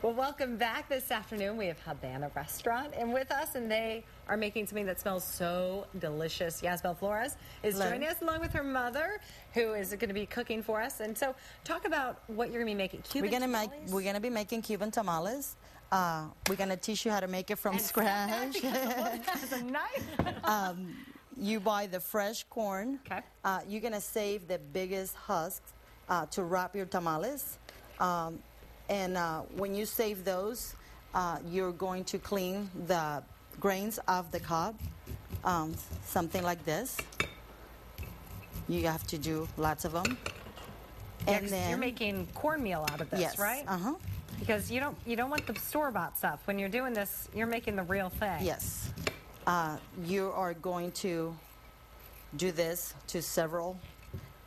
Well, welcome back this afternoon. We have Habana Restaurant and with us, and they are making something that smells so delicious. Yasmel Flores is joining us along with her mother, who is going to be cooking for us. And so, talk about what you're going to be making. Cuban tamales? We're going to be making Cuban tamales. We're going to teach you how to make it from scratch. That's a knife. You buy the fresh corn. Okay. You're going to save the biggest husks to wrap your tamales. And when you save those, you're going to clean the grains off the cob, something like this. You have to do lots of them. Yeah, and then you're making cornmeal out of this, yes, right? Because you don't want the store-bought stuff. When you're doing this, you're making the real thing. Yes. You are going to do this to several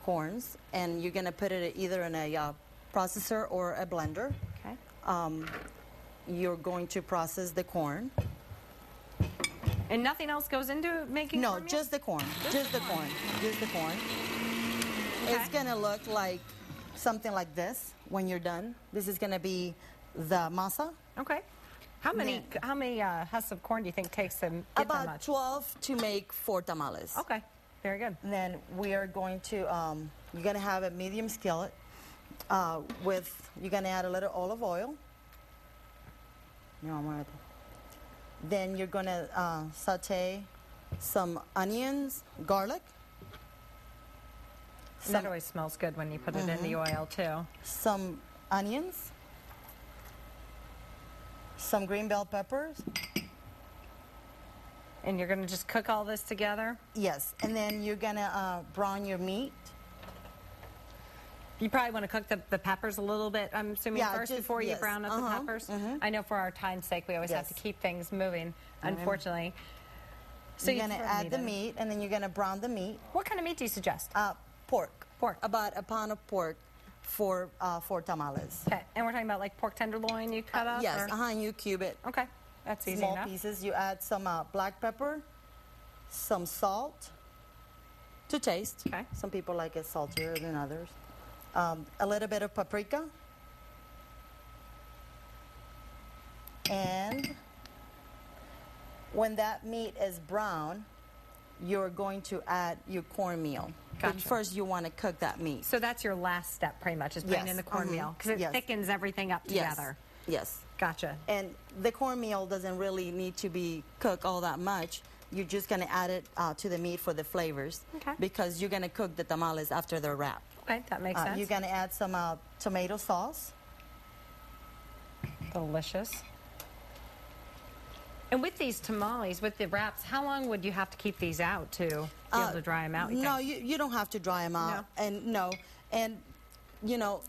corns, and you're going to put it either in a processor or a blender. Okay. You're going to process the corn. And nothing else goes into making No, cornmeal? just the corn. Just the corn. Just the corn. Okay. It's going to look like something like this when you're done. This is going to be the masa. Okay. How many husks of corn do you think takes to get that About much? 12 to make 4 tamales. Okay. Very good. And then we are going to, you're going to have a medium skillet you're going to add a little olive oil. Then you're going to saute some onions, garlic. That always smells good when you put it in the oil, too. Some onions. Some green bell peppers. And you're going to just cook all this together? Yes. And then you're going to brown your meat. You probably want to cook the peppers a little bit, I'm assuming, first before you brown up the peppers? I know for our time's sake, we always have to keep things moving, unfortunately. So you're going to add the meat, and then you're going to brown the meat. What kind of meat do you suggest? Pork. Pork. About a pound of pork for tamales. Okay. And we're talking about like pork tenderloin you cut up? Yes, and you cube it. Okay. That's easy Small enough. pieces. You add some black pepper, some salt to taste. Okay. Some people like it saltier than others. A little bit of paprika. And when that meat is brown, you're going to add your cornmeal. Gotcha. But first, you want to cook that meat. So that's your last step, pretty much, is putting in the cornmeal, because it thickens everything up together. Yes. Gotcha. And the cornmeal doesn't really need to be cooked all that much. You're just going to add it to the meat for the flavors. Okay. Because you're going to cook the tamales after they're wrapped. Okay, that makes sense. You're going to add some tomato sauce. Delicious. And with these tamales, with the wraps, how long would you have to keep these out to be able to dry them out? No, you don't have to dry them out. No. And you know,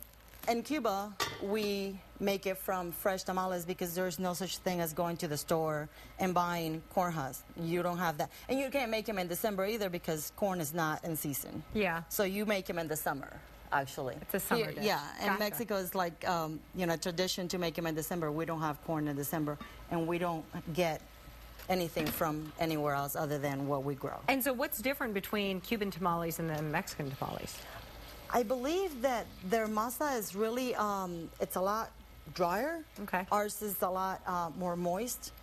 in Cuba, we make it from fresh tamales because there's no such thing as going to the store and buying corn husks. You don't have that. And you can't make them in December either because corn is not in season. Yeah. So you make them in the summer, actually. It's a summer dish. Yeah, and Gotcha. Mexico is like, tradition to make them in December. We don't have corn in December, and we don't get anything from anywhere else other than what we grow. And so what's different between Cuban tamales and the Mexican tamales? I believe that their masa is really, it's a lot drier. Okay. Ours is a lot more moist.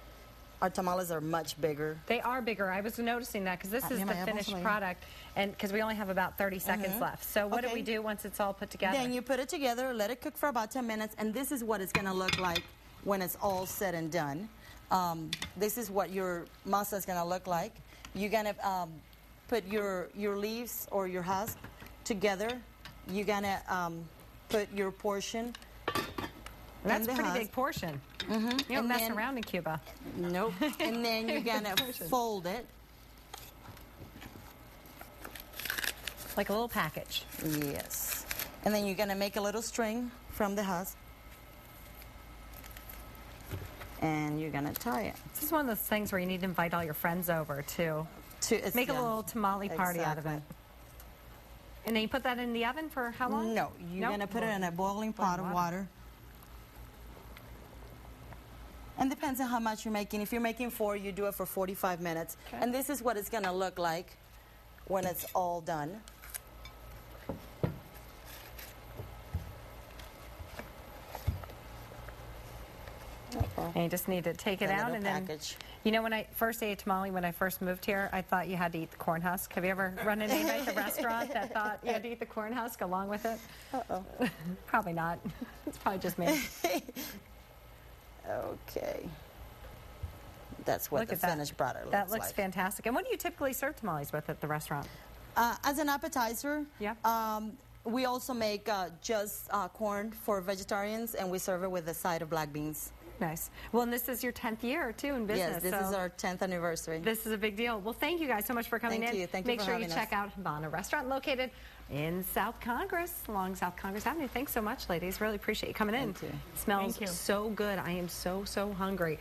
Our tamales are much bigger. They are bigger. I was noticing that because this is the finished product, and because we only have about 30 seconds left. So what do we do once it's all put together? Then you put it together, let it cook for about 10 minutes, and this is what it's going to look like when it's all said and done. This is what your masa is going to look like. You're going to put your leaves or your husk together. You're going to put your portion. That's a pretty big portion. You don't mess around in Cuba. Nope. And then you're going to fold it. Like a little package. Yes. And then you're going to make a little string from the husk. And you're going to tie it. This is one of those things where you need to invite all your friends over to make a little tamale party out of it. And then you put that in the oven for how long? No, you're going to put it in a boiling pot of water. And depends on how much you're making. If you're making 4, you do it for 45 minutes. Okay. And this is what it's going to look like when it's all done. And you just need to take it The out little and then, package. you know, when I first ate tamale, when I first moved here, I thought you had to eat the corn husk. Have you ever run into anybody at the restaurant that thought you had to eat the corn husk along with it? Uh-oh. Probably not. It's probably just me. Okay. That's what Look the at that. finished product looks That looks like. fantastic. And what do you typically serve tamales with at the restaurant? As an appetizer, Yeah. We also make just corn for vegetarians, and we serve it with a side of black beans. Nice. Well, and this is your 10th year, too, in business. Yes, this is our 10th anniversary. This is a big deal. Well, thank you guys so much for coming Thank in. you. Thank you Make for sure you having check us. out Habana Restaurant located in South Congress, along South Congress Avenue. Thanks so much, ladies. Really appreciate you coming in. Thank you. Smells Thank you. so good. I am so, so hungry.